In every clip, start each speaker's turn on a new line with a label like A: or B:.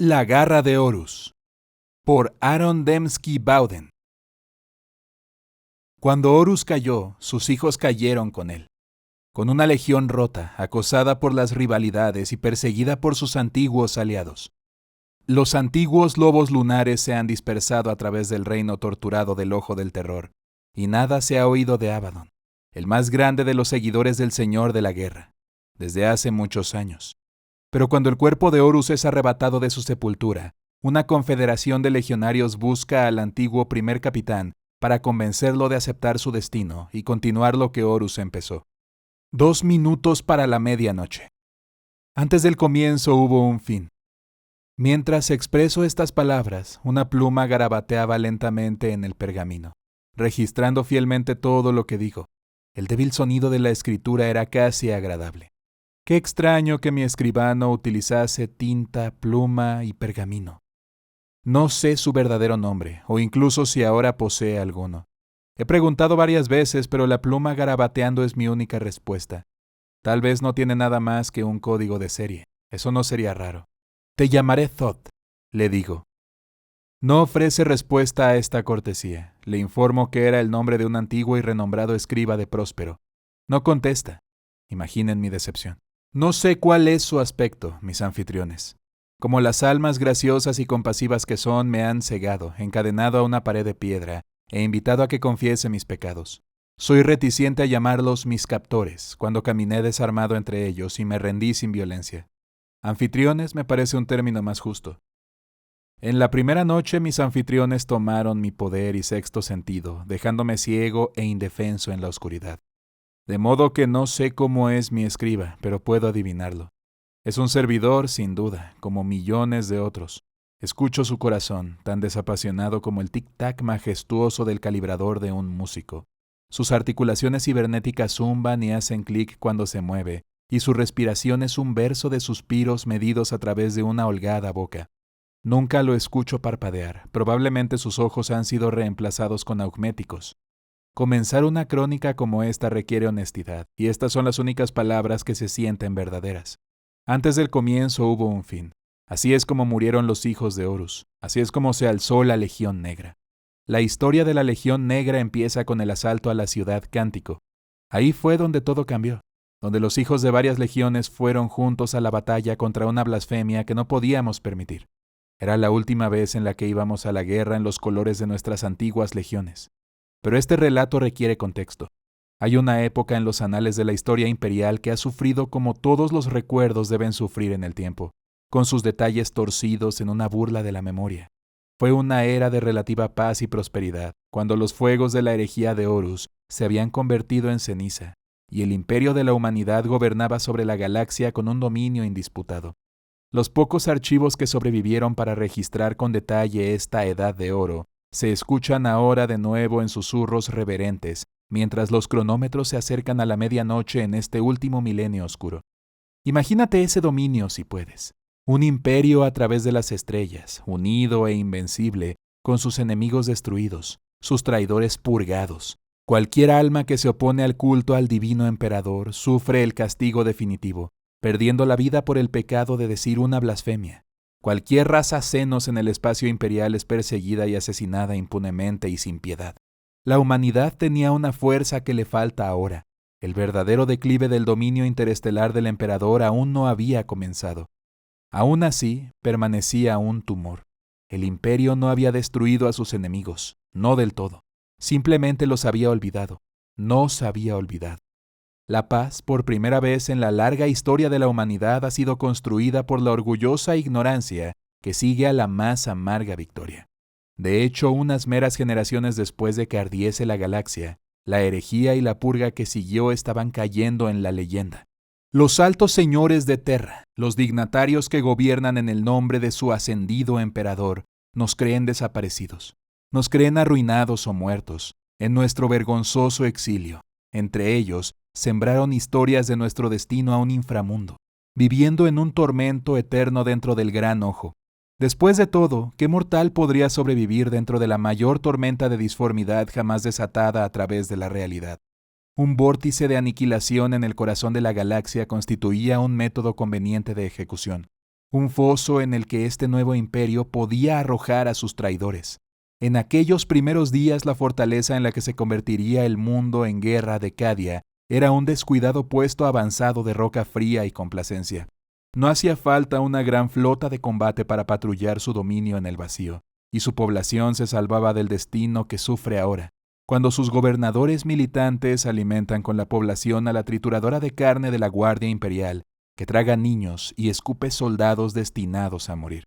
A: La garra de Horus, por Aaron Dembski Bowden. Cuando Horus cayó, sus hijos cayeron con él. Con una legión rota, acosada por las rivalidades y perseguida por sus antiguos aliados. Los antiguos lobos lunares se han dispersado a través del reino torturado del Ojo del Terror, y nada se ha oído de Abaddon, el más grande de los seguidores del Señor de la Guerra, desde hace muchos años. Pero cuando el cuerpo de Horus es arrebatado de su sepultura, una confederación de legionarios busca al antiguo primer capitán para convencerlo de aceptar su destino y continuar lo que Horus empezó. 2 minutos para la medianoche. Antes del comienzo hubo un fin. Mientras expreso estas palabras, una pluma garabateaba lentamente en el pergamino, registrando fielmente todo lo que digo. El débil sonido de la escritura era casi agradable. Qué extraño que mi escribano utilizase tinta, pluma y pergamino. No sé su verdadero nombre, o incluso si ahora posee alguno. He preguntado varias veces, pero la pluma garabateando es mi única respuesta. Tal vez no tiene nada más que un código de serie. Eso no sería raro. Te llamaré Thoth, le digo. No ofrece respuesta a esta cortesía. Le informo que era el nombre de un antiguo y renombrado escriba de Próspero. No contesta. Imaginen mi decepción. No sé cuál es su aspecto, mis anfitriones. Como las almas graciosas y compasivas que son, me han cegado, encadenado a una pared de piedra e invitado a que confiese mis pecados. Soy reticente a llamarlos mis captores, cuando caminé desarmado entre ellos y me rendí sin violencia. Anfitriones me parece un término más justo. En la primera noche mis anfitriones tomaron mi poder y sexto sentido, dejándome ciego e indefenso en la oscuridad. De modo que no sé cómo es mi escriba, pero puedo adivinarlo. Es un servidor, sin duda, como millones de otros. Escucho su corazón, tan desapasionado como el tic-tac majestuoso del calibrador de un músico. Sus articulaciones cibernéticas zumban y hacen clic cuando se mueve, y su respiración es un verso de suspiros medidos a través de una holgada boca. Nunca lo escucho parpadear. Probablemente sus ojos han sido reemplazados con augméticos. Comenzar una crónica como esta requiere honestidad, y estas son las únicas palabras que se sienten verdaderas. Antes del comienzo hubo un fin. Así es como murieron los hijos de Horus. Así es como se alzó la Legión Negra. La historia de la Legión Negra empieza con el asalto a la ciudad Cántico. Ahí fue donde todo cambió, donde los hijos de varias legiones fueron juntos a la batalla contra una blasfemia que no podíamos permitir. Era la última vez en la que íbamos a la guerra en los colores de nuestras antiguas legiones. Pero este relato requiere contexto. Hay una época en los anales de la historia imperial que ha sufrido como todos los recuerdos deben sufrir en el tiempo, con sus detalles torcidos en una burla de la memoria. Fue una era de relativa paz y prosperidad, cuando los fuegos de la herejía de Horus se habían convertido en ceniza, y el imperio de la humanidad gobernaba sobre la galaxia con un dominio indisputado. Los pocos archivos que sobrevivieron para registrar con detalle esta edad de oro se escuchan ahora de nuevo en susurros reverentes, mientras los cronómetros se acercan a la medianoche en este último milenio oscuro. Imagínate ese dominio si puedes. Un imperio a través de las estrellas, unido e invencible, con sus enemigos destruidos, sus traidores purgados. Cualquier alma que se opone al culto al divino emperador sufre el castigo definitivo, perdiendo la vida por el pecado de decir una blasfemia. Cualquier raza senos en el espacio imperial es perseguida y asesinada impunemente y sin piedad. La humanidad tenía una fuerza que le falta ahora. El verdadero declive del dominio interestelar del emperador aún no había comenzado. Aún así, permanecía un tumor. El imperio no había destruido a sus enemigos, no del todo. Simplemente los había olvidado. Nos había olvidado. La paz, por primera vez en la larga historia de la humanidad, ha sido construida por la orgullosa ignorancia que sigue a la más amarga victoria. De hecho, unas meras generaciones después de que ardiese la galaxia, la herejía y la purga que siguió estaban cayendo en la leyenda. Los altos señores de Terra, los dignatarios que gobiernan en el nombre de su ascendido emperador, nos creen desaparecidos. Nos creen arruinados o muertos, en nuestro vergonzoso exilio. Entre ellos, sembraron historias de nuestro destino a un inframundo, viviendo en un tormento eterno dentro del gran ojo. Después de todo, ¿qué mortal podría sobrevivir dentro de la mayor tormenta de disformidad jamás desatada a través de la realidad? Un vórtice de aniquilación en el corazón de la galaxia constituía un método conveniente de ejecución. un foso en el que este nuevo imperio podía arrojar a sus traidores. En aquellos primeros días la fortaleza en la que se convertiría el mundo en guerra de Cadia era un descuidado puesto avanzado de roca fría y complacencia. No hacía falta una gran flota de combate para patrullar su dominio en el vacío, y su población se salvaba del destino que sufre ahora, cuando sus gobernadores militantes alimentan con la población a la trituradora de carne de la Guardia Imperial, que traga niños y escupe soldados destinados a morir.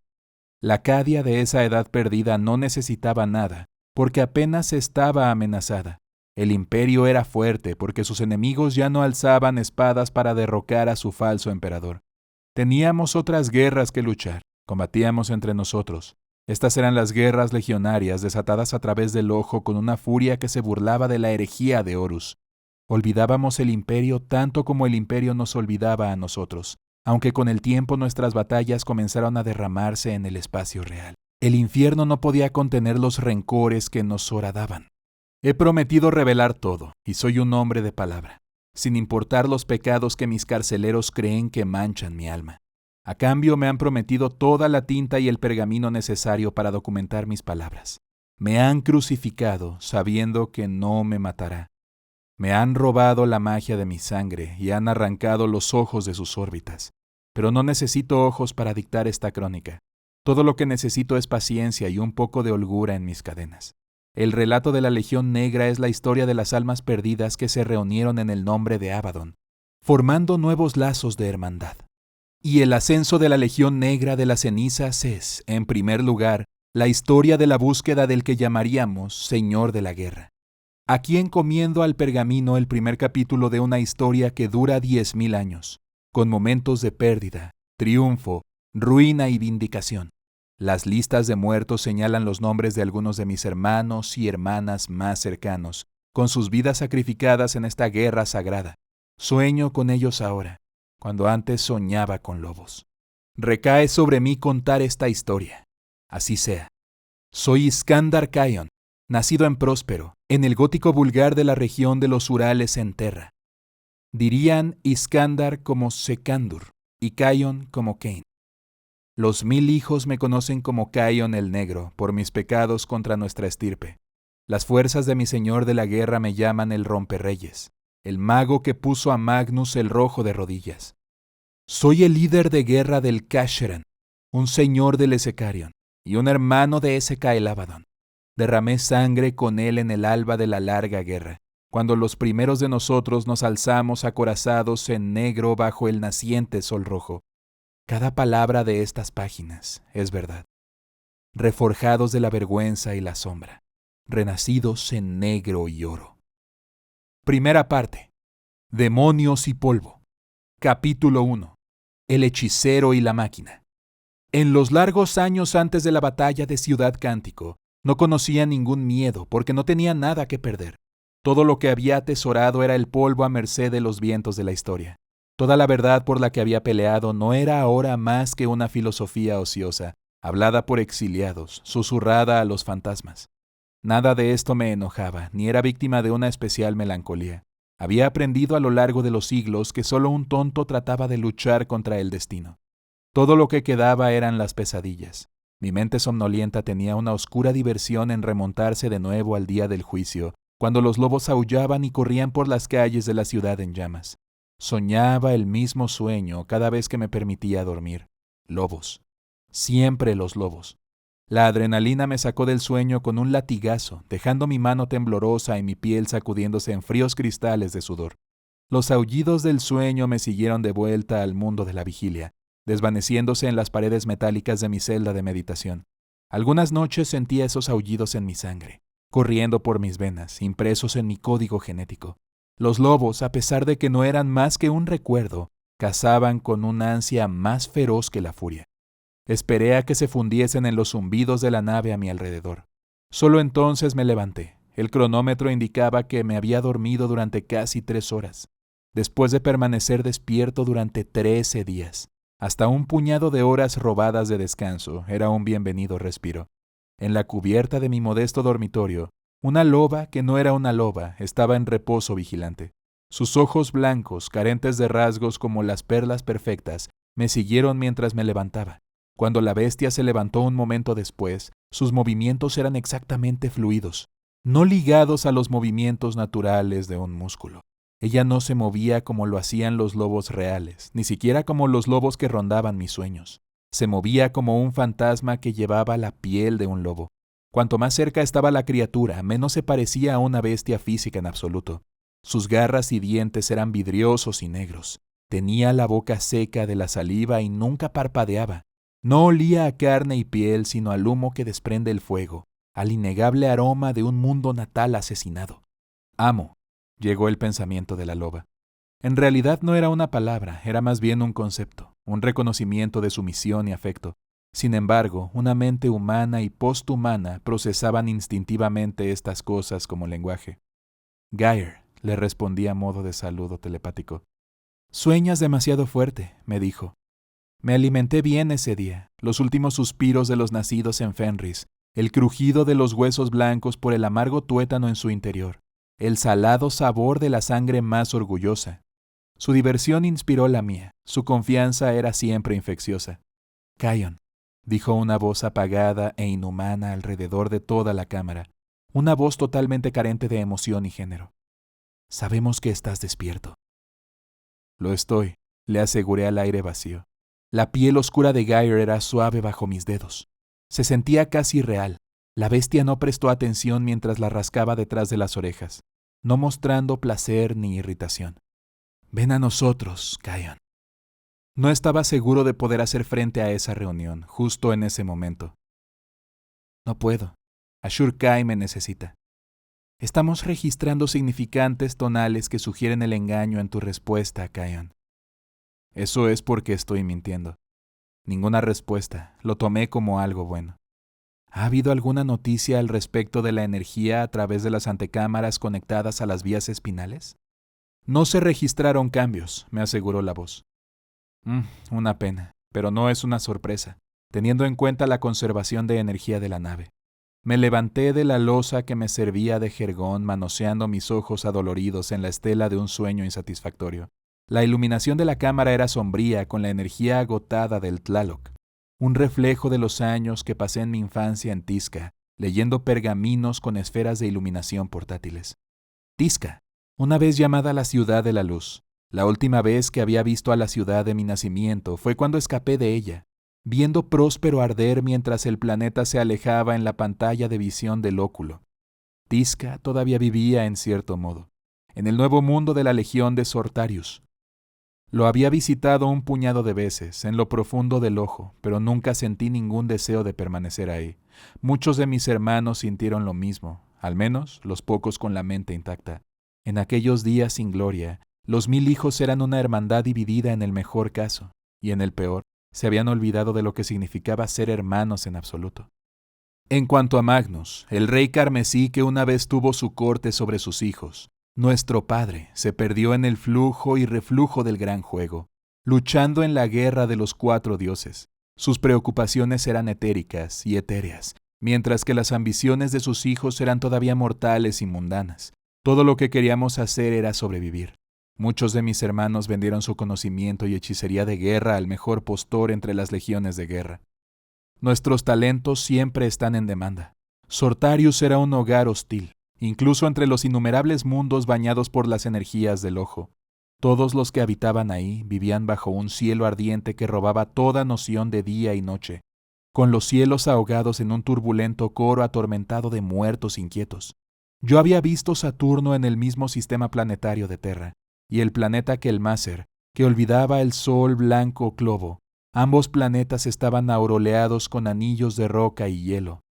A: La Cadia de esa edad perdida no necesitaba nada, porque apenas estaba amenazada. El imperio era fuerte porque sus enemigos ya no alzaban espadas para derrocar a su falso emperador. Teníamos otras guerras que luchar, combatíamos entre nosotros. Estas eran las guerras legionarias desatadas a través del ojo con una furia que se burlaba de la herejía de Horus. Olvidábamos el imperio tanto como el imperio nos olvidaba a nosotros, aunque con el tiempo nuestras batallas comenzaron a derramarse en el espacio real. El infierno no podía contener los rencores que nos horadaban. He prometido revelar todo, y soy un hombre de palabra, sin importar los pecados que mis carceleros creen que manchan mi alma. A cambio me han prometido toda la tinta y el pergamino necesario para documentar mis palabras. Me han crucificado sabiendo que no me matará. Me han robado la magia de mi sangre y han arrancado los ojos de sus órbitas. Pero no necesito ojos para dictar esta crónica. Todo lo que necesito es paciencia y un poco de holgura en mis cadenas. El relato de la Legión Negra es la historia de las almas perdidas que se reunieron en el nombre de Abaddon, formando nuevos lazos de hermandad. Y el ascenso de la Legión Negra de las cenizas es, en primer lugar, la historia de la búsqueda del que llamaríamos Señor de la Guerra. Aquí encomiendo al pergamino el primer capítulo de una historia que dura 10.000 años, con momentos de pérdida, triunfo, ruina y vindicación. Las listas de muertos señalan los nombres de algunos de mis hermanos y hermanas más cercanos, con sus vidas sacrificadas en esta guerra sagrada. Sueño con ellos ahora, cuando antes soñaba con lobos. Recae sobre mí contar esta historia. Así sea. Soy Iskandar Kaion, nacido en Próspero, en el gótico vulgar de la región de los Urales en Terra. Dirían Iskandar como Sekandur y Kaion como Cain. Los 1000 hijos me conocen como Kaion el Negro por mis pecados contra nuestra estirpe. Las fuerzas de mi señor de la guerra me llaman el Romperreyes, el mago que puso a Magnus el Rojo de rodillas. Soy el líder de guerra del Kasheran, un señor del Esecarion y un hermano de Eseca el Abaddon. Derramé sangre con él en el alba de la larga guerra, cuando los primeros de nosotros nos alzamos acorazados en negro bajo el naciente sol rojo. Cada palabra de estas páginas es verdad. Reforjados de la vergüenza y la sombra, renacidos en negro y oro. Primera parte. Demonios y polvo. Capítulo 1. El hechicero y la máquina. En los largos años antes de la batalla de Ciudad Cántico, no conocía ningún miedo porque no tenía nada que perder. Todo lo que había atesorado era el polvo a merced de los vientos de la historia. Toda la verdad por la que había peleado no era ahora más que una filosofía ociosa, hablada por exiliados, susurrada a los fantasmas. Nada de esto me enojaba, ni era víctima de una especial melancolía. Había aprendido a lo largo de los siglos que solo un tonto trataba de luchar contra el destino. Todo lo que quedaba eran las pesadillas. Mi mente somnolienta tenía una oscura diversión en remontarse de nuevo al día del juicio, cuando los lobos aullaban y corrían por las calles de la ciudad en llamas. Soñaba el mismo sueño cada vez que me permitía dormir. Lobos. Siempre los lobos. La adrenalina me sacó del sueño con un latigazo, dejando mi mano temblorosa y mi piel sacudiéndose en fríos cristales de sudor. Los aullidos del sueño me siguieron de vuelta al mundo de la vigilia, desvaneciéndose en las paredes metálicas de mi celda de meditación. Algunas noches sentía esos aullidos en mi sangre, corriendo por mis venas, impresos en mi código genético. Los lobos, a pesar de que no eran más que un recuerdo, cazaban con una ansia más feroz que la furia. Esperé a que se fundiesen en los zumbidos de la nave a mi alrededor. Solo entonces me levanté. El cronómetro indicaba que me había dormido durante casi 3 horas, después de permanecer despierto durante 13 días. Hasta un puñado de horas robadas de descanso era un bienvenido respiro. En la cubierta de mi modesto dormitorio, una loba que no era una loba estaba en reposo vigilante. Sus ojos blancos, carentes de rasgos como las perlas perfectas, me siguieron mientras me levantaba. Cuando la bestia se levantó un momento después, sus movimientos eran exactamente fluidos, no ligados a los movimientos naturales de un músculo. Ella no se movía como lo hacían los lobos reales, ni siquiera como los lobos que rondaban mis sueños. Se movía como un fantasma que llevaba la piel de un lobo. Cuanto más cerca estaba la criatura, menos se parecía a una bestia física en absoluto. Sus garras y dientes eran vidriosos y negros. Tenía la boca seca de la saliva y nunca parpadeaba. No olía a carne y piel, sino al humo que desprende el fuego, al innegable aroma de un mundo natal asesinado. Amo, llegó el pensamiento de la loba. En realidad no era una palabra, era más bien un concepto, un reconocimiento de sumisión y afecto. Sin embargo, una mente humana y posthumana procesaban instintivamente estas cosas como lenguaje. Gair, le respondí a modo de saludo telepático. Sueñas demasiado fuerte, me dijo. Me alimenté bien ese día, los últimos suspiros de los nacidos en Fenris, el crujido de los huesos blancos por el amargo tuétano en su interior, el salado sabor de la sangre más orgullosa. Su diversión inspiró la mía, su confianza era siempre infecciosa. Kion, dijo una voz apagada e inhumana alrededor de toda la cámara, una voz totalmente carente de emoción y género. Sabemos que estás despierto. Lo estoy, le aseguré al aire vacío. La piel oscura de Gair era suave bajo mis dedos. Se sentía casi real. La bestia no prestó atención mientras la rascaba detrás de las orejas, no mostrando placer ni irritación. Ven a nosotros, Kion. No estaba seguro de poder hacer frente a esa reunión, justo en ese momento. No puedo. Ashur-kai me necesita. Estamos registrando significantes tonales que sugieren el engaño en tu respuesta, Kion. Eso es porque estoy mintiendo. Ninguna respuesta. Lo tomé como algo bueno. ¿Ha habido alguna noticia al respecto de la energía a través de las antecámaras conectadas a las vías espinales? No se registraron cambios, me aseguró la voz. Una pena, pero no es una sorpresa, teniendo en cuenta la conservación de energía de la nave. Me levanté de la losa que me servía de jergón, manoseando mis ojos adoloridos en la estela de un sueño insatisfactorio. La iluminación de la cámara era sombría con la energía agotada del Tlaloc, un reflejo de los años que pasé en mi infancia en Tizca, leyendo pergaminos con esferas de iluminación portátiles. Tizca, una vez llamada la ciudad de la luz. La última vez que había visto a la ciudad de mi nacimiento fue cuando escapé de ella, viendo Próspero arder mientras el planeta se alejaba en la pantalla de visión del óculo. Tizca todavía vivía en cierto modo, en el nuevo mundo de la legión de Sortarius. Lo había visitado un puñado de veces, en lo profundo del ojo, pero nunca sentí ningún deseo de permanecer ahí. Muchos de mis hermanos sintieron lo mismo, al menos los pocos con la mente intacta. En aquellos días sin gloria, los 1000 hijos eran una hermandad dividida en el mejor caso, y en el peor, se habían olvidado de lo que significaba ser hermanos en absoluto. En cuanto a Magnus, el rey carmesí que una vez tuvo su corte sobre sus hijos, nuestro padre se perdió en el flujo y reflujo del gran juego, luchando en la guerra de los 4 dioses. Sus preocupaciones eran etéricas y etéreas, mientras que las ambiciones de sus hijos eran todavía mortales y mundanas. Todo lo que queríamos hacer era sobrevivir. Muchos de mis hermanos vendieron su conocimiento y hechicería de guerra al mejor postor entre las legiones de guerra. Nuestros talentos siempre están en demanda. Sortarius era un hogar hostil, incluso entre los innumerables mundos bañados por las energías del ojo. Todos los que habitaban ahí vivían bajo un cielo ardiente que robaba toda noción de día y noche, con los cielos ahogados en un turbulento coro atormentado de muertos inquietos. Yo había visto Saturno en el mismo sistema planetario de Terra, y el planeta Kelmacer, que olvidaba el sol blanco Clovo. Ambos planetas estaban aureolados con anillos de roca y hielo,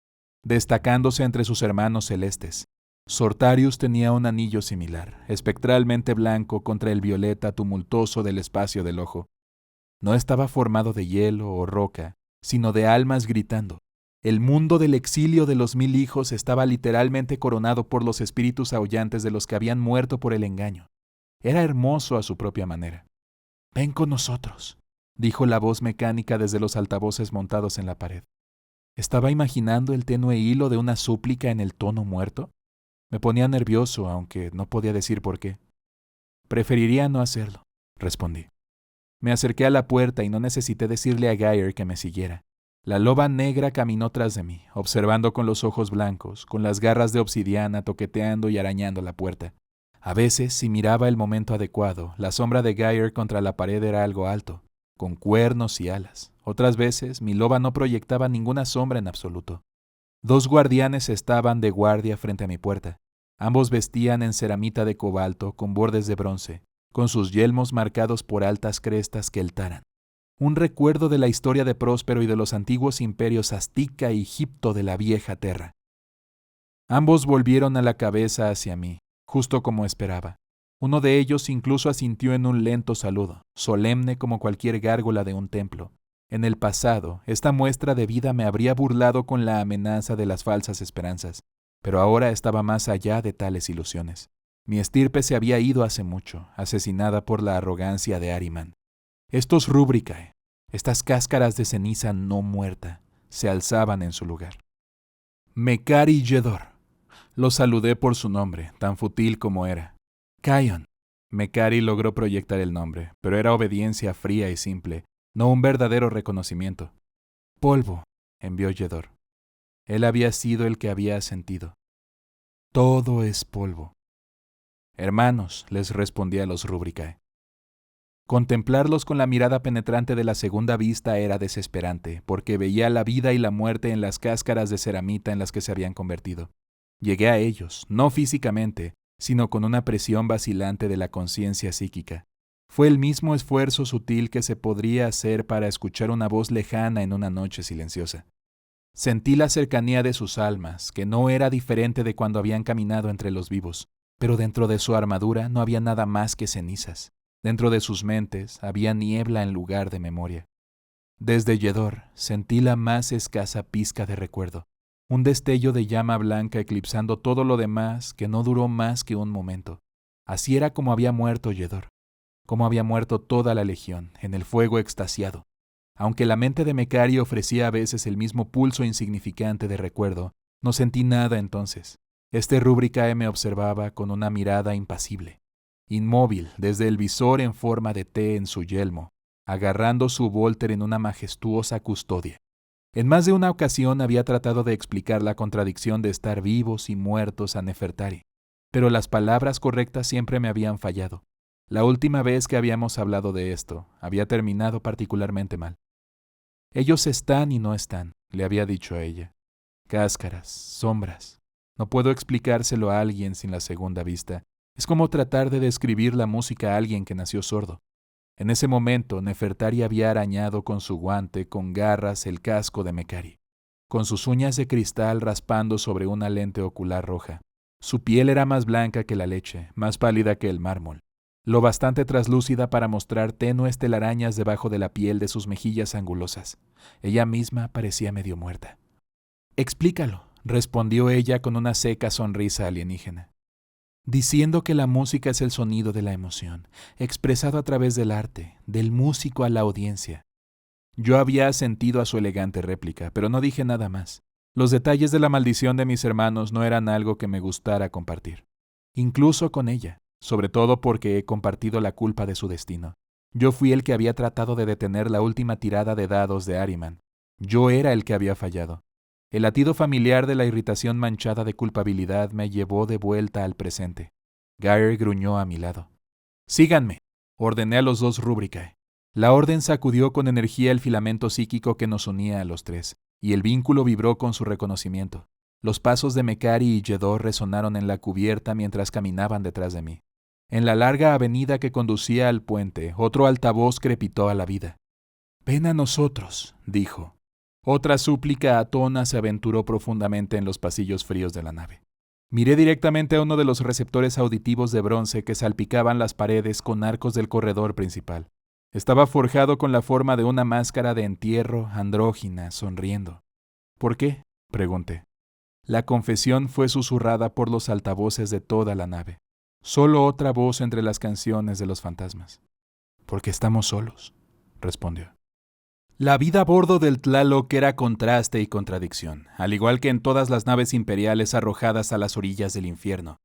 A: destacándose entre sus hermanos celestes. Sortarius tenía un anillo similar, espectralmente blanco contra el violeta tumultuoso del espacio del ojo. No estaba formado de hielo o roca, sino de almas gritando. El mundo del exilio de los 1000 hijos estaba literalmente coronado por los espíritus aullantes de los que habían muerto por el engaño. Era hermoso a su propia manera. «Ven con nosotros», dijo la voz mecánica desde los altavoces montados en la pared. ¿Estaba imaginando el tenue hilo de una súplica en el tono muerto? Me ponía nervioso, aunque no podía decir por qué. Preferiría no hacerlo, respondí. Me acerqué a la puerta y no necesité decirle a Gair que me siguiera. La loba negra caminó tras de mí, observando con los ojos blancos, con las garras de obsidiana toqueteando y arañando la puerta. A veces, si miraba el momento adecuado, la sombra de Geyer contra la pared era algo alto, con cuernos y alas. Otras veces, mi loba no proyectaba ninguna sombra en absoluto. 2 guardianes estaban de guardia frente a mi puerta. Ambos vestían en ceramita de cobalto con bordes de bronce, con sus yelmos marcados por altas crestas que eltaran. Un recuerdo de la historia de Próspero y de los antiguos imperios Azteca y Egipto de la vieja Terra. Ambos volvieron a la cabeza hacia mí, justo como esperaba. Uno de ellos incluso asintió en un lento saludo, solemne como cualquier gárgola de un templo. En el pasado, esta muestra de vida me habría burlado con la amenaza de las falsas esperanzas, pero ahora estaba más allá de tales ilusiones. Mi estirpe se había ido hace mucho, asesinada por la arrogancia de Ahriman. Estos Rúbricae, estas cáscaras de ceniza no muerta, se alzaban en su lugar. Mekari Jedor. Lo saludé por su nombre, tan fútil como era. Kion. Mekari logró proyectar el nombre, pero era obediencia fría y simple, no un verdadero reconocimiento. Polvo, envió Jedor. Él había sido el que había sentido. Todo es polvo. Hermanos, les respondí a los Rúbricae. Contemplarlos con la mirada penetrante de la segunda vista era desesperante, porque veía la vida y la muerte en las cáscaras de ceramita en las que se habían convertido. Llegué a ellos, no físicamente, sino con una presión vacilante de la conciencia psíquica. Fue el mismo esfuerzo sutil que se podría hacer para escuchar una voz lejana en una noche silenciosa. Sentí la cercanía de sus almas, que no era diferente de cuando habían caminado entre los vivos, pero dentro de su armadura no había nada más que cenizas. Dentro de sus mentes había niebla en lugar de memoria. Desde Jedor sentí la más escasa pizca de recuerdo, un destello de llama blanca eclipsando todo lo demás que no duró más que un momento. Así era como había muerto Jedor, como había muerto toda la legión, en el fuego extasiado. Aunque la mente de Mekari ofrecía a veces el mismo pulso insignificante de recuerdo, no sentí nada entonces. Este Rúbricae me observaba con una mirada impasible. Inmóvil desde el visor en forma de T en su yelmo, agarrando su Volter en una majestuosa custodia. En más de una ocasión había tratado de explicar la contradicción de estar vivos y muertos a Nefertari, pero las palabras correctas siempre me habían fallado. La última vez que habíamos hablado de esto, había terminado particularmente mal. Ellos están y no están, le había dicho a ella. Cáscaras, sombras. No puedo explicárselo a alguien sin la segunda vista. Es como tratar de describir la música a alguien que nació sordo. En ese momento, Nefertari había arañado con su guante, con garras, el casco de Mekari, con sus uñas de cristal raspando sobre una lente ocular roja. Su piel era más blanca que la leche, más pálida que el mármol, lo bastante traslúcida para mostrar tenues telarañas debajo de la piel de sus mejillas angulosas. Ella misma parecía medio muerta. «Explícalo», respondió ella con una seca sonrisa alienígena. Diciendo que la música es el sonido de la emoción, expresado a través del arte, del músico a la audiencia. Yo había asentido a su elegante réplica, pero no dije nada más. Los detalles de la maldición de mis hermanos no eran algo que me gustara compartir. Incluso con ella, sobre todo porque he compartido la culpa de su destino. Yo fui el que había tratado de detener la última tirada de dados de Ahriman. Yo era el que había fallado. El latido familiar de la irritación manchada de culpabilidad me llevó de vuelta al presente. Geyer gruñó a mi lado. «Síganme», ordené a los 2 Rúbricae. La orden sacudió con energía el filamento psíquico que nos unía a los 3, y el vínculo vibró con su reconocimiento. Los pasos de Mekari y Jedor resonaron en la cubierta mientras caminaban detrás de mí. En la larga avenida que conducía al puente, otro altavoz crepitó a la vida. «Ven a nosotros», dijo. Otra súplica atona se aventuró profundamente en los pasillos fríos de la nave. Miré directamente a uno de los receptores auditivos de bronce que salpicaban las paredes con arcos del corredor principal. Estaba forjado con la forma de una máscara de entierro andrógina, sonriendo. «¿Por qué?», pregunté. La confesión fue susurrada por los altavoces de toda la nave. Solo otra voz entre las canciones de los fantasmas. «Porque estamos solos», respondió. La vida a bordo del Tlaloc era contraste y contradicción, al igual que en todas las naves imperiales arrojadas a las orillas del infierno.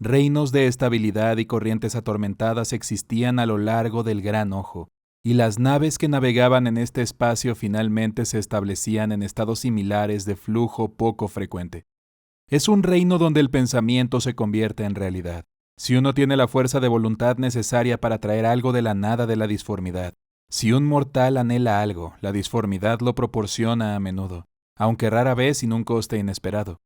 A: Reinos de estabilidad y corrientes atormentadas existían a lo largo del Gran Ojo, y las naves que navegaban en este espacio finalmente se establecían en estados similares de flujo poco frecuente. Es un reino donde el pensamiento se convierte en realidad. Si uno tiene la fuerza de voluntad necesaria para traer algo de la nada de la disformidad, si un mortal anhela algo, la disformidad lo proporciona a menudo, aunque rara vez sin un coste inesperado.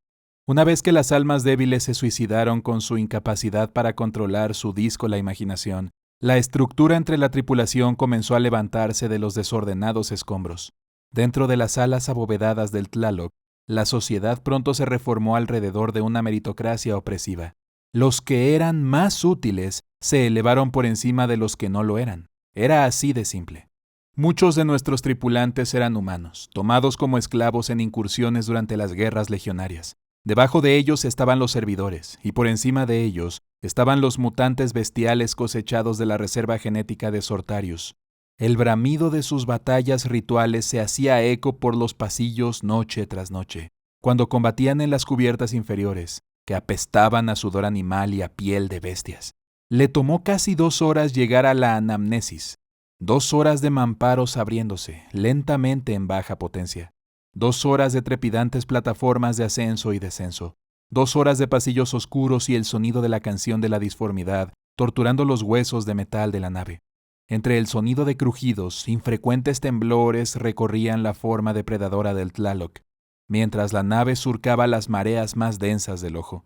A: Una vez que las almas débiles se suicidaron con su incapacidad para controlar su díscola imaginación, la estructura entre la tripulación comenzó a levantarse de los desordenados escombros. Dentro de las alas abovedadas del Tlaloc, la sociedad pronto se reformó alrededor de una meritocracia opresiva. Los que eran más útiles se elevaron por encima de los que no lo eran. Era así de simple. Muchos de nuestros tripulantes eran humanos, tomados como esclavos en incursiones durante las guerras legionarias. Debajo de ellos estaban los servidores, y por encima de ellos estaban los mutantes bestiales cosechados de la reserva genética de Sortarius. El bramido de sus batallas rituales se hacía eco por los pasillos noche tras noche, cuando combatían en las cubiertas inferiores, que apestaban a sudor animal y a piel de bestias. Le tomó casi 2 horas llegar a la anamnesis, 2 horas de mamparos abriéndose, lentamente en baja potencia. 2 horas de trepidantes plataformas de ascenso y descenso, 2 horas de pasillos oscuros y el sonido de la canción de la disformidad, torturando los huesos de metal de la nave. Entre el sonido de crujidos, infrecuentes temblores recorrían la forma depredadora del Tlaloc, mientras la nave surcaba las mareas más densas del ojo.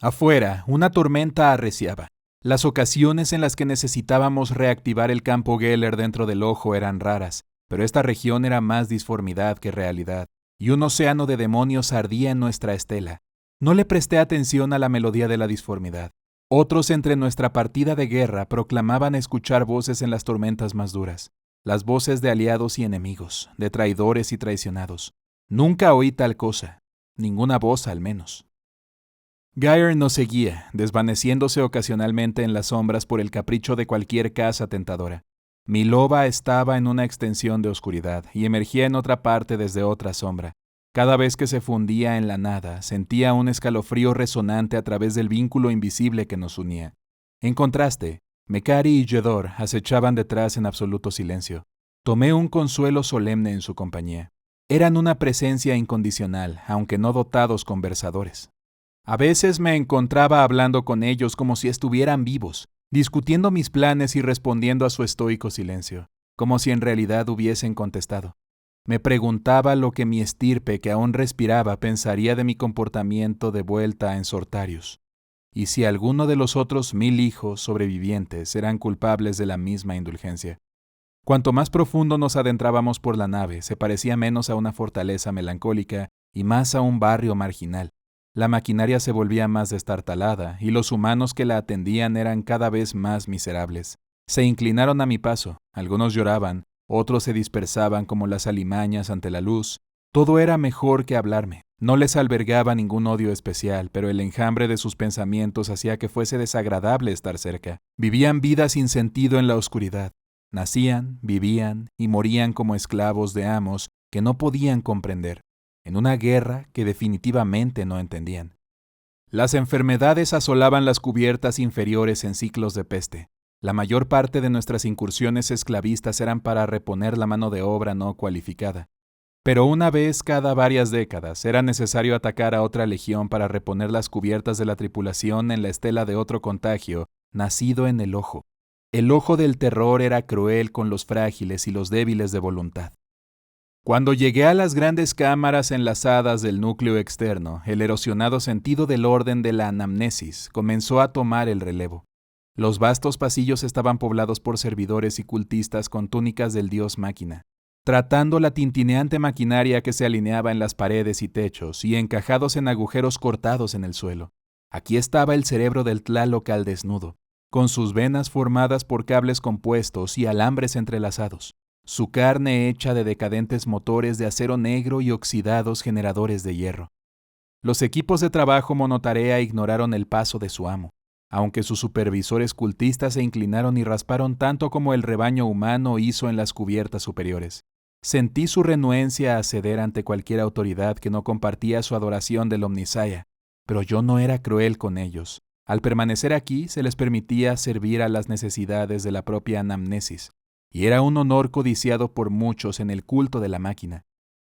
A: Afuera, una tormenta arreciaba. Las ocasiones en las que necesitábamos reactivar el campo Geller dentro del ojo eran raras, pero esta región era más disformidad que realidad, y un océano de demonios ardía en nuestra estela. No le presté atención a la melodía de la disformidad. Otros entre nuestra partida de guerra proclamaban escuchar voces en las tormentas más duras, las voces de aliados y enemigos, de traidores y traicionados. Nunca oí tal cosa, ninguna voz al menos. Gyre nos seguía, desvaneciéndose ocasionalmente en las sombras por el capricho de cualquier caza tentadora. Mi loba estaba en una extensión de oscuridad y emergía en otra parte desde otra sombra. Cada vez que se fundía en la nada, sentía un escalofrío resonante a través del vínculo invisible que nos unía. En contraste, Mekari y Jedor acechaban detrás en absoluto silencio. Tomé un consuelo solemne en su compañía. Eran una presencia incondicional, aunque no dotados conversadores. A veces me encontraba hablando con ellos como si estuvieran vivos, discutiendo mis planes y respondiendo a su estoico silencio, como si en realidad hubiesen contestado. Me preguntaba lo que mi estirpe que aún respiraba pensaría de mi comportamiento de vuelta en Sortarius, y si alguno de los otros 1000 hijos sobrevivientes eran culpables de la misma indulgencia. Cuanto más profundo nos adentrábamos por la nave, se parecía menos a una fortaleza melancólica y más a un barrio marginal. La maquinaria se volvía más destartalada, y los humanos que la atendían eran cada vez más miserables. Se inclinaron a mi paso, algunos lloraban, otros se dispersaban como las alimañas ante la luz. Todo era mejor que hablarme. No les albergaba ningún odio especial, pero el enjambre de sus pensamientos hacía que fuese desagradable estar cerca. Vivían vidas sin sentido en la oscuridad. Nacían, vivían y morían como esclavos de amos que no podían comprender, en una guerra que definitivamente no entendían. Las enfermedades asolaban las cubiertas inferiores en ciclos de peste. La mayor parte de nuestras incursiones esclavistas eran para reponer la mano de obra no cualificada. Pero una vez cada varias décadas era necesario atacar a otra legión para reponer las cubiertas de la tripulación en la estela de otro contagio, nacido en el ojo. El ojo del terror era cruel con los frágiles y los débiles de voluntad. Cuando llegué a las grandes cámaras enlazadas del núcleo externo, el erosionado sentido del orden de la anamnesis comenzó a tomar el relevo. Los vastos pasillos estaban poblados por servidores y cultistas con túnicas del dios máquina, tratando la tintineante maquinaria que se alineaba en las paredes y techos y encajados en agujeros cortados en el suelo. Aquí estaba el cerebro del Tlaloc al desnudo, con sus venas formadas por cables compuestos y alambres entrelazados, su carne hecha de decadentes motores de acero negro y oxidados generadores de hierro. Los equipos de trabajo monotarea ignoraron el paso de su amo, aunque sus supervisores cultistas se inclinaron y rasparon tanto como el rebaño humano hizo en las cubiertas superiores. Sentí su renuencia a ceder ante cualquier autoridad que no compartía su adoración del Omnisaya, pero yo no era cruel con ellos. Al permanecer aquí se les permitía servir a las necesidades de la propia anamnesis, y era un honor codiciado por muchos en el culto de la máquina.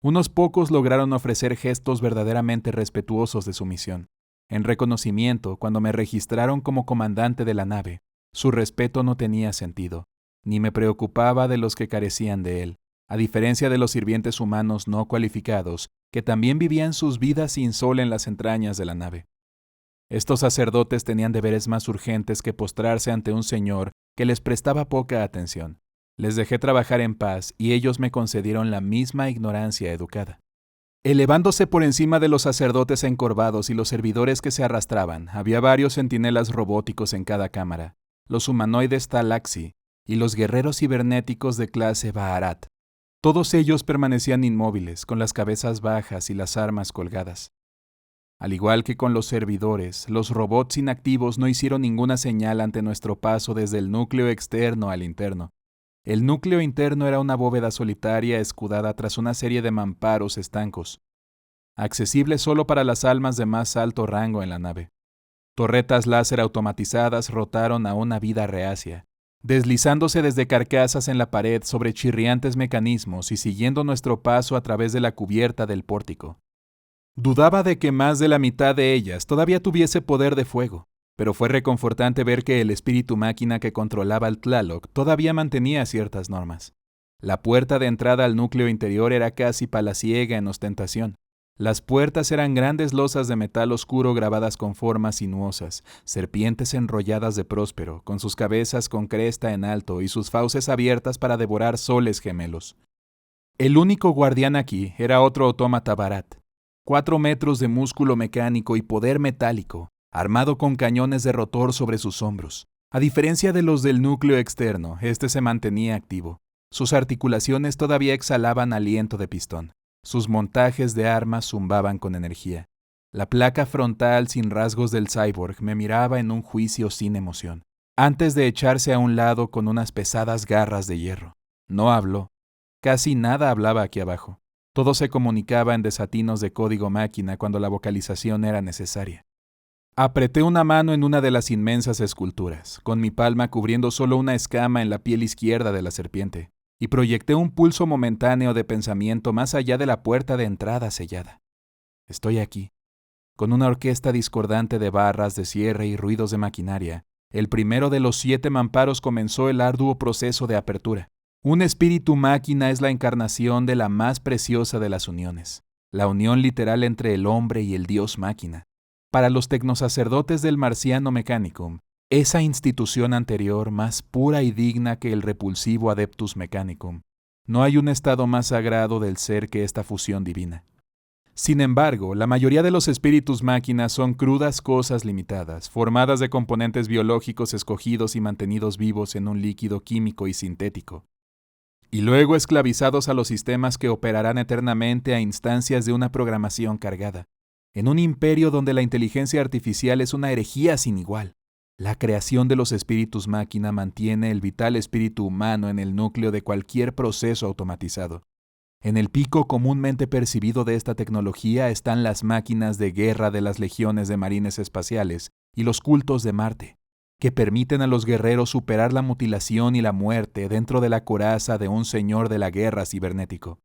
A: Unos pocos lograron ofrecer gestos verdaderamente respetuosos de su misión. En reconocimiento, cuando me registraron como comandante de la nave, su respeto no tenía sentido, ni me preocupaba de los que carecían de él, a diferencia de los sirvientes humanos no cualificados, que también vivían sus vidas sin sol en las entrañas de la nave. Estos sacerdotes tenían deberes más urgentes que postrarse ante un señor que les prestaba poca atención. Les dejé trabajar en paz y ellos me concedieron la misma ignorancia educada. Elevándose por encima de los sacerdotes encorvados y los servidores que se arrastraban, había varios centinelas robóticos en cada cámara, los humanoides Talaxi y los guerreros cibernéticos de clase Baharat. Todos ellos permanecían inmóviles, con las cabezas bajas y las armas colgadas. Al igual que con los servidores, los robots inactivos no hicieron ninguna señal ante nuestro paso desde el núcleo externo al interno. El núcleo interno era una bóveda solitaria escudada tras una serie de mamparos estancos, accesible solo para las almas de más alto rango en la nave. Torretas láser automatizadas rotaron a una vida reacia, deslizándose desde carcasas en la pared sobre chirriantes mecanismos y siguiendo nuestro paso a través de la cubierta del pórtico. Dudaba de que más de la mitad de ellas todavía tuviese poder de fuego, pero fue reconfortante ver que el espíritu máquina que controlaba el Tlaloc todavía mantenía ciertas normas. La puerta de entrada al núcleo interior era casi palaciega en ostentación. Las puertas eran grandes losas de metal oscuro grabadas con formas sinuosas, serpientes enrolladas de próspero, con sus cabezas con cresta en alto y sus fauces abiertas para devorar soles gemelos. El único guardián aquí era otro autómata Baharat, 4 metros de músculo mecánico y poder metálico, armado con cañones de rotor sobre sus hombros. A diferencia de los del núcleo externo, este se mantenía activo. Sus articulaciones todavía exhalaban aliento de pistón. Sus montajes de armas zumbaban con energía. La placa frontal sin rasgos del cyborg me miraba en un juicio sin emoción, antes de echarse a un lado con unas pesadas garras de hierro. No habló. Casi nada hablaba aquí abajo. Todo se comunicaba en desatinos de código máquina cuando la vocalización era necesaria. Apreté una mano en una de las inmensas esculturas, con mi palma cubriendo solo una escama en la piel izquierda de la serpiente, y proyecté un pulso momentáneo de pensamiento más allá de la puerta de entrada sellada. Estoy aquí, con una orquesta discordante de barras de cierre y ruidos de maquinaria. El primero de los 7 mamparos comenzó el arduo proceso de apertura. Un espíritu máquina es la encarnación de la más preciosa de las uniones, la unión literal entre el hombre y el dios máquina. Para los tecnosacerdotes del Marciano Mechanicum, esa institución anterior más pura y digna que el repulsivo Adeptus Mechanicum, no hay un estado más sagrado del ser que esta fusión divina. Sin embargo, la mayoría de los espíritus máquinas son crudas cosas limitadas, formadas de componentes biológicos escogidos y mantenidos vivos en un líquido químico y sintético, y luego esclavizados a los sistemas que operarán eternamente a instancias de una programación cargada, en un imperio donde la inteligencia artificial es una herejía sin igual. La creación de los espíritus máquina mantiene el vital espíritu humano en el núcleo de cualquier proceso automatizado. En el pico comúnmente percibido de esta tecnología están las máquinas de guerra de las legiones de marines espaciales y los cultos de Marte, que permiten a los guerreros superar la mutilación y la muerte dentro de la coraza de un señor de la guerra cibernético.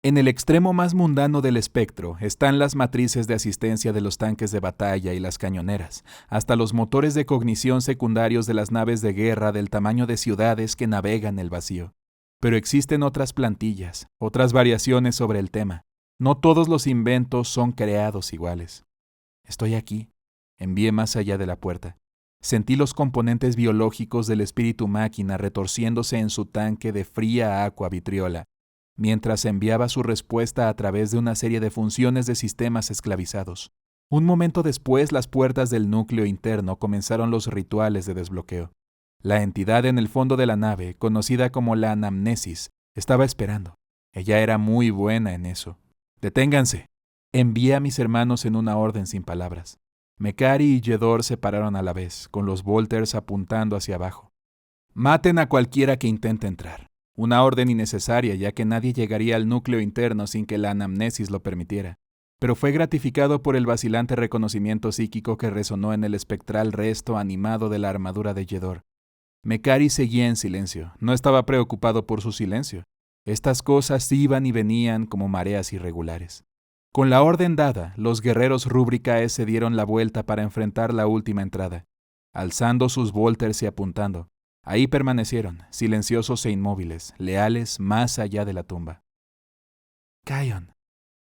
A: En el extremo más mundano del espectro están las matrices de asistencia de los tanques de batalla y las cañoneras, hasta los motores de cognición secundarios de las naves de guerra del tamaño de ciudades que navegan el vacío. Pero existen otras plantillas, otras variaciones sobre el tema. No todos los inventos son creados iguales. Estoy aquí. Envié más allá de la puerta. Sentí los componentes biológicos del espíritu máquina retorciéndose en su tanque de fría agua vitriola, mientras enviaba su respuesta a través de una serie de funciones de sistemas esclavizados. Un momento después, las puertas del núcleo interno comenzaron los rituales de desbloqueo. La entidad en el fondo de la nave, conocida como la anamnesis, estaba esperando. Ella era muy buena en eso. ¡Deténganse! Envié a mis hermanos en una orden sin palabras. Mekari y Yedor se pararon a la vez, con los volters apuntando hacia abajo. Maten a cualquiera que intente entrar. Una orden innecesaria, ya que nadie llegaría al núcleo interno sin que la anamnesis lo permitiera, pero fue gratificado por el vacilante reconocimiento psíquico que resonó en el espectral resto animado de la armadura de Yedor. Mekari seguía en silencio. No estaba preocupado por su silencio. Estas cosas iban y venían como mareas irregulares. Con la orden dada, los guerreros rúbricae se dieron la vuelta para enfrentar la última entrada, alzando sus volters y apuntando. Ahí permanecieron, silenciosos e inmóviles, leales más allá de la tumba. «Kion»,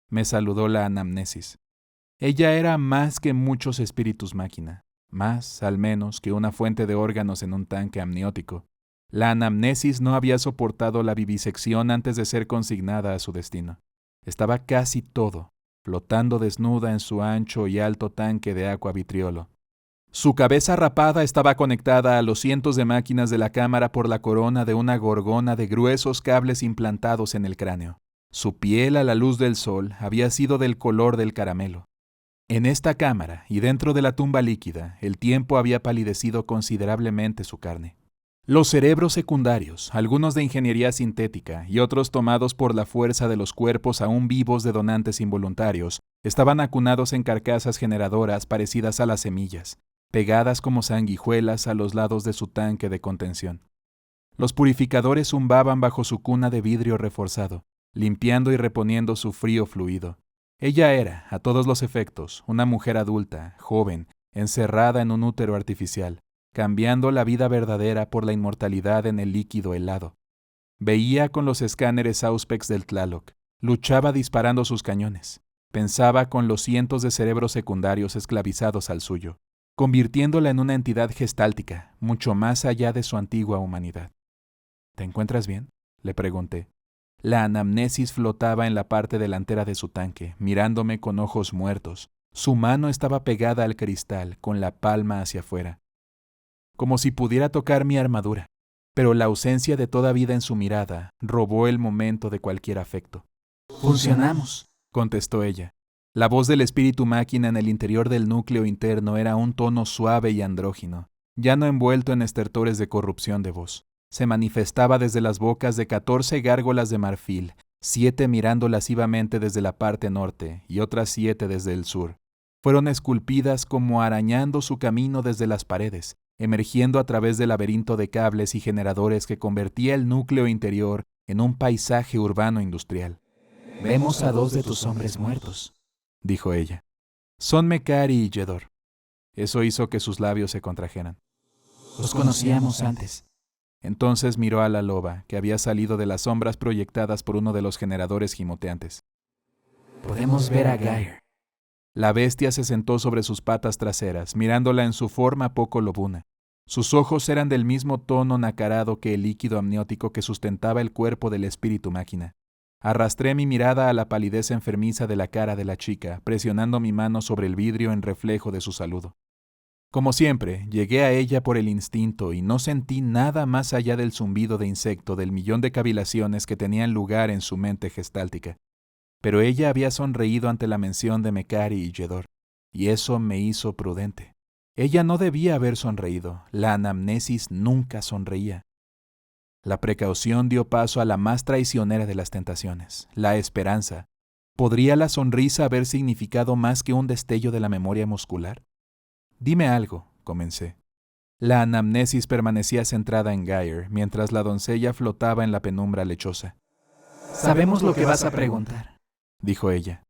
A: me saludó la anamnesis. Ella era más que muchos espíritus máquina, más, al menos, que una fuente de órganos en un tanque amniótico. La anamnesis no había soportado la vivisección antes de ser consignada a su destino. Estaba casi todo, flotando desnuda en su ancho y alto tanque de agua vitriolo. Su cabeza rapada estaba conectada a los cientos de máquinas de la cámara por la corona de una gorgona de gruesos cables implantados en el cráneo. Su piel a la luz del sol había sido del color del caramelo. En esta cámara y dentro de la tumba líquida, el tiempo había palidecido considerablemente su carne. Los cerebros secundarios, algunos de ingeniería sintética y otros tomados por la fuerza de los cuerpos aún vivos de donantes involuntarios, estaban acunados en carcasas generadoras parecidas a las semillas, pegadas como sanguijuelas a los lados de su tanque de contención. Los purificadores zumbaban bajo su cuna de vidrio reforzado, limpiando y reponiendo su frío fluido. Ella era, a todos los efectos, una mujer adulta, joven, encerrada en un útero artificial, cambiando la vida verdadera por la inmortalidad en el líquido helado. Veía con los escáneres Auspex del Tlaloc, luchaba disparando sus cañones, pensaba con los cientos de cerebros secundarios esclavizados al suyo, convirtiéndola en una entidad gestáltica, mucho más allá de su antigua humanidad. ¿Te encuentras bien?, le pregunté. La anamnesis flotaba en la parte delantera de su tanque, mirándome con ojos muertos. Su mano estaba pegada al cristal, con la palma hacia afuera, como si pudiera tocar mi armadura, pero la ausencia de toda vida en su mirada robó el momento de cualquier afecto. «Funcionamos», contestó ella. La voz del espíritu máquina en el interior del núcleo interno era un tono suave y andrógino, ya no envuelto en estertores de corrupción de voz. Se manifestaba desde las bocas de 14 gárgolas de marfil, 7 mirando lascivamente desde la parte norte y otras 7 desde el sur. Fueron esculpidas como arañando su camino desde las paredes, emergiendo a través del laberinto de cables y generadores que convertía el núcleo interior en un paisaje urbano industrial. «Vemos a 2 de tus hombres muertos», dijo ella. «Son Mekari y Jedor». Eso hizo que sus labios se contrajeran. «Los conocíamos antes». Entonces miró a la loba, que había salido de las sombras proyectadas por uno de los generadores gimoteantes. «Podemos ver a Gaia». La bestia se sentó sobre sus patas traseras, mirándola en su forma poco lobuna. Sus ojos eran del mismo tono nacarado que el líquido amniótico que sustentaba el cuerpo del espíritu máquina. Arrastré mi mirada a la palidez enfermiza de la cara de la chica, presionando mi mano sobre el vidrio en reflejo de su saludo. Como siempre, llegué a ella por el instinto y no sentí nada más allá del zumbido de insecto del millón de cavilaciones que tenían lugar en su mente gestáltica. Pero ella había sonreído ante la mención de Mekari y Jedor, y eso me hizo prudente. Ella no debía haber sonreído, la anamnesis nunca sonreía. La precaución dio paso a la más traicionera de las tentaciones, la esperanza. ¿Podría la sonrisa haber significado más que un destello de la memoria muscular? «Dime algo», comencé. La anamnesis permanecía centrada en Gaia, mientras la doncella flotaba en la penumbra lechosa. «Sabemos lo que vas a preguntar», dijo ella.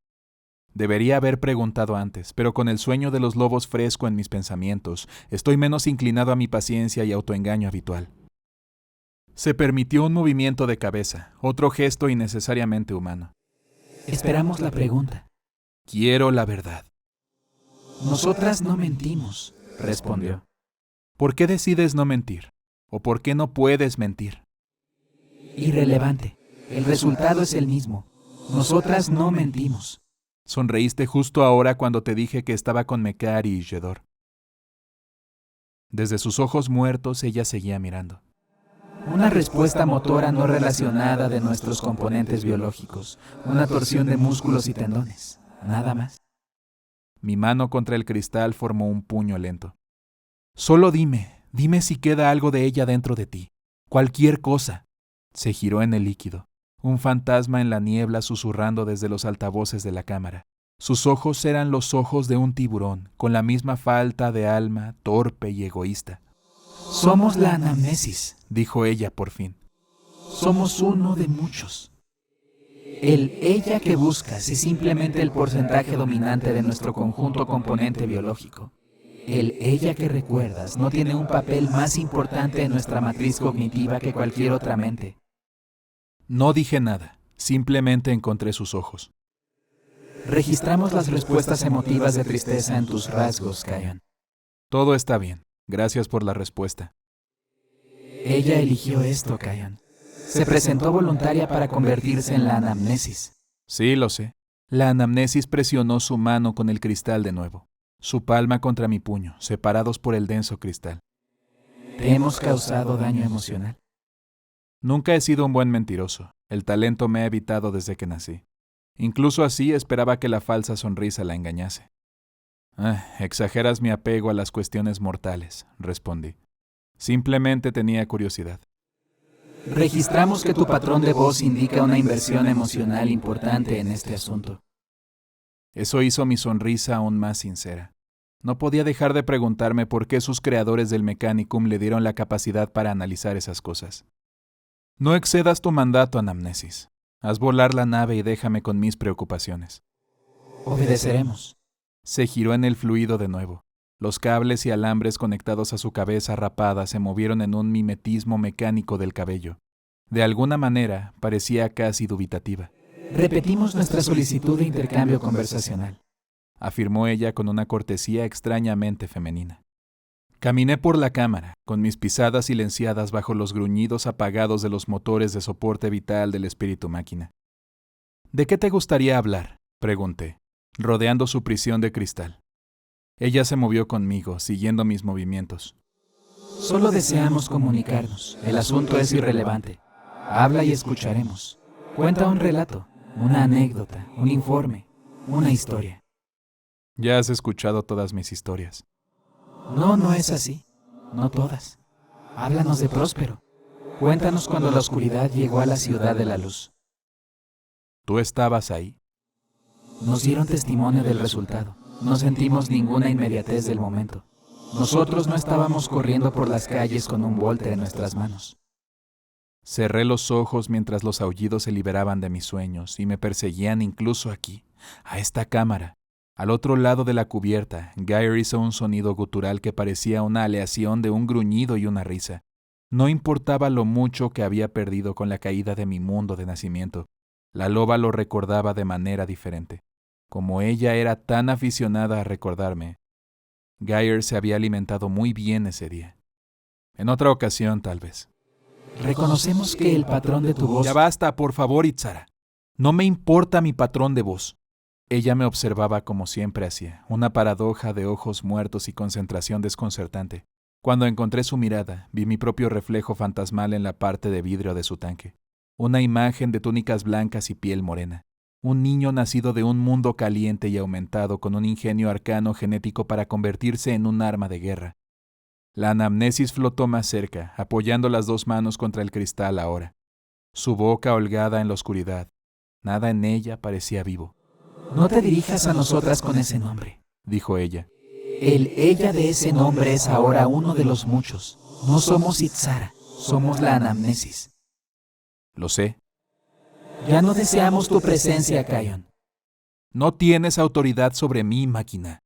A: Debería haber preguntado antes, pero con el sueño de los lobos fresco en mis pensamientos, estoy menos inclinado a mi paciencia y autoengaño habitual. Se permitió un movimiento de cabeza, otro gesto innecesariamente humano. «Esperamos la pregunta». «Quiero la verdad». «Nosotras no mentimos», respondió. «¿Por qué decides no mentir? ¿O por qué no puedes mentir?» «Irrelevante. El resultado es el mismo. Nosotras no mentimos». «Sonreíste justo ahora cuando te dije que estaba con Mekari y Jedor». Desde sus ojos muertos ella seguía mirando. «Una respuesta motora no relacionada de nuestros componentes biológicos. Una torsión de músculos y tendones. Nada más». Mi mano contra el cristal formó un puño lento. «Solo dime si queda algo de ella dentro de ti. Cualquier cosa». Se giró en el líquido, un fantasma en la niebla susurrando desde los altavoces de la cámara. Sus ojos eran los ojos de un tiburón, con la misma falta de alma, torpe y egoísta.
B: Somos la anamnesis,
A: dijo ella por fin.
B: somos uno de muchos. El ella que buscas es simplemente el porcentaje dominante de nuestro conjunto componente biológico. El ella que recuerdas no tiene un papel más importante en nuestra matriz cognitiva que cualquier otra mente.
A: No dije nada, simplemente encontré sus ojos.
B: Registramos las respuestas emotivas de tristeza en tus rasgos, Kayan.
A: Todo está bien. Gracias por la respuesta.
B: Ella eligió esto, Kayan. Se presentó voluntaria para convertirse en la anamnesis.
A: Sí, lo sé. La anamnesis presionó su mano con el cristal de nuevo. Su palma contra mi puño, separados por el denso cristal.
B: ¿Te hemos causado daño emocional?
A: Nunca he sido un buen mentiroso. El talento me ha evitado desde que nací. Incluso así esperaba que la falsa sonrisa la engañase. Exageras mi apego a las cuestiones mortales, respondí. Simplemente tenía curiosidad.
B: Registramos que tu patrón de voz indica una inversión emocional importante en este asunto.
A: Eso hizo mi sonrisa aún más sincera. No podía dejar de preguntarme por qué sus creadores del Mechanicum le dieron la capacidad para analizar esas cosas. No excedas tu mandato, anamnesis. Haz volar la nave y déjame con mis preocupaciones.
B: Obedeceremos.
A: Se giró en el fluido de nuevo. Los cables y alambres conectados a su cabeza rapada se movieron en un mimetismo mecánico del cabello. De alguna manera, parecía casi dubitativa.
B: Repetimos nuestra solicitud de intercambio conversacional,
A: afirmó ella con una cortesía extrañamente femenina. Caminé por la cámara, con mis pisadas silenciadas bajo los gruñidos apagados de los motores de soporte vital del espíritu máquina. ¿De qué te gustaría hablar?, pregunté, rodeando su prisión de cristal. Ella se movió conmigo, siguiendo mis movimientos.
B: Solo deseamos comunicarnos. El asunto es irrelevante. Habla y escucharemos. Cuenta un relato, una anécdota, un informe, una historia.
A: Ya has escuchado todas mis historias.
B: No es así. No todas. Háblanos de Próspero. Cuéntanos cuando la oscuridad llegó a la ciudad de la luz.
A: ¿Tú estabas ahí?
B: Nos dieron testimonio del resultado. No sentimos ninguna inmediatez del momento. Nosotros no estábamos corriendo por las calles con un volter en nuestras manos.
A: Cerré los ojos mientras los aullidos se liberaban de mis sueños y me perseguían incluso aquí, a esta cámara. Al otro lado de la cubierta, Geyer hizo un sonido gutural que parecía una aleación de un gruñido y una risa. No importaba lo mucho que había perdido con la caída de mi mundo de nacimiento. La loba lo recordaba de manera diferente. Como ella era tan aficionada a recordarme, Geyer se había alimentado muy bien ese día. En otra ocasión, tal vez.
B: Reconocemos que el patrón de tu voz...
A: Ya basta, por favor, Itzara. No me importa mi patrón de voz. Ella me observaba como siempre hacía, una paradoja de ojos muertos y concentración desconcertante. Cuando encontré su mirada, vi mi propio reflejo fantasmal en la parte de vidrio de su tanque. Una imagen de túnicas blancas y piel morena. Un niño nacido de un mundo caliente y aumentado con un ingenio arcano genético para convertirse en un arma de guerra. La anamnesis flotó más cerca, apoyando las dos manos contra el cristal ahora. Su boca holgada en la oscuridad. Nada en ella parecía vivo.
B: No te dirijas a nosotras con ese nombre,
A: dijo ella.
B: El ella de ese nombre es ahora uno de los muchos. No somos Itzara, somos la anamnesis.
A: Lo sé.
B: Ya no deseamos tu presencia, Kayon.
A: No tienes autoridad sobre mí, máquina.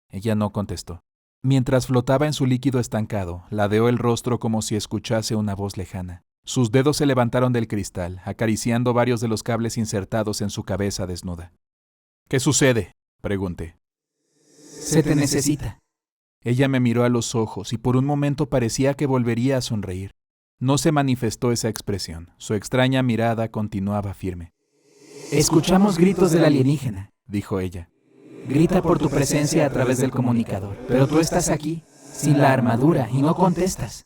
A: Ella no contestó. Mientras flotaba en su líquido estancado, ladeó el rostro como si escuchase una voz lejana. Sus dedos se levantaron del cristal, acariciando varios de los cables insertados en su cabeza desnuda. ¿Qué sucede?, pregunté.
B: Se te necesita.
A: Ella me miró a los ojos y por un momento parecía que volvería a sonreír. No se manifestó esa expresión. Su extraña mirada continuaba firme.
B: Escuchamos gritos del alienígena,
A: dijo ella.
B: Grita por tu presencia a través del comunicador. Pero tú estás aquí, sin la armadura, y no contestas.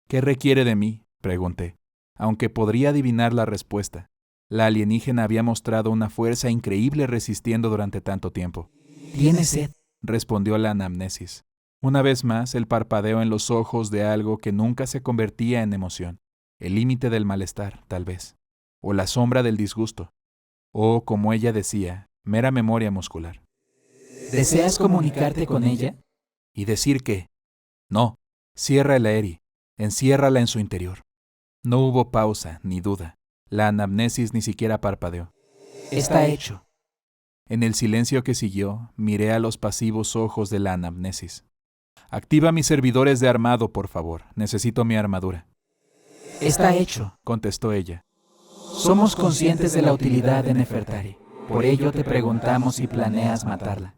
A: ¿Qué requiere de mí?, pregunté, aunque podría adivinar la respuesta. La alienígena había mostrado una fuerza increíble resistiendo durante tanto tiempo.
B: ¿Tienes sed?,
A: respondió la anamnesis. Una vez más, el parpadeo en los ojos de algo que nunca se convertía en emoción. El límite del malestar, tal vez. O la sombra del disgusto. O, como ella decía, mera memoria muscular.
B: ¿Deseas comunicarte con ella?
A: ¿Y decir qué? No, Cierra el Aerie, enciérrala en su interior. No hubo pausa ni duda. La anamnesis ni siquiera parpadeó.
B: Está hecho.
A: En el silencio que siguió, miré a los pasivos ojos de la anamnesis. Activa mis servidores de armado, por favor. Necesito mi armadura.
B: Está hecho,
A: Contestó ella.
B: Somos conscientes de la utilidad de Nefertari. Por ello te preguntamos si planeas matarla.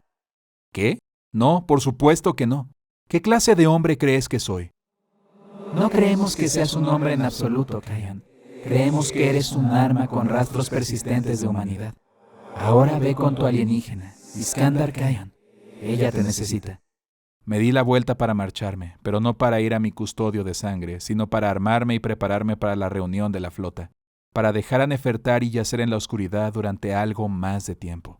A: ¿Qué? No, por supuesto que no. ¿Qué clase de hombre crees que soy?
B: No creemos que seas un hombre en absoluto, Kayan. Creemos que eres un arma con rastros persistentes de humanidad. Ahora ve con tu alienígena, Iskandar Kayan. Ella te necesita.
A: Me di la vuelta para marcharme, pero no para ir a mi custodio de sangre, sino para armarme y prepararme para la reunión de la flota, para dejar a Nefertari yacer en la oscuridad durante algo más de tiempo.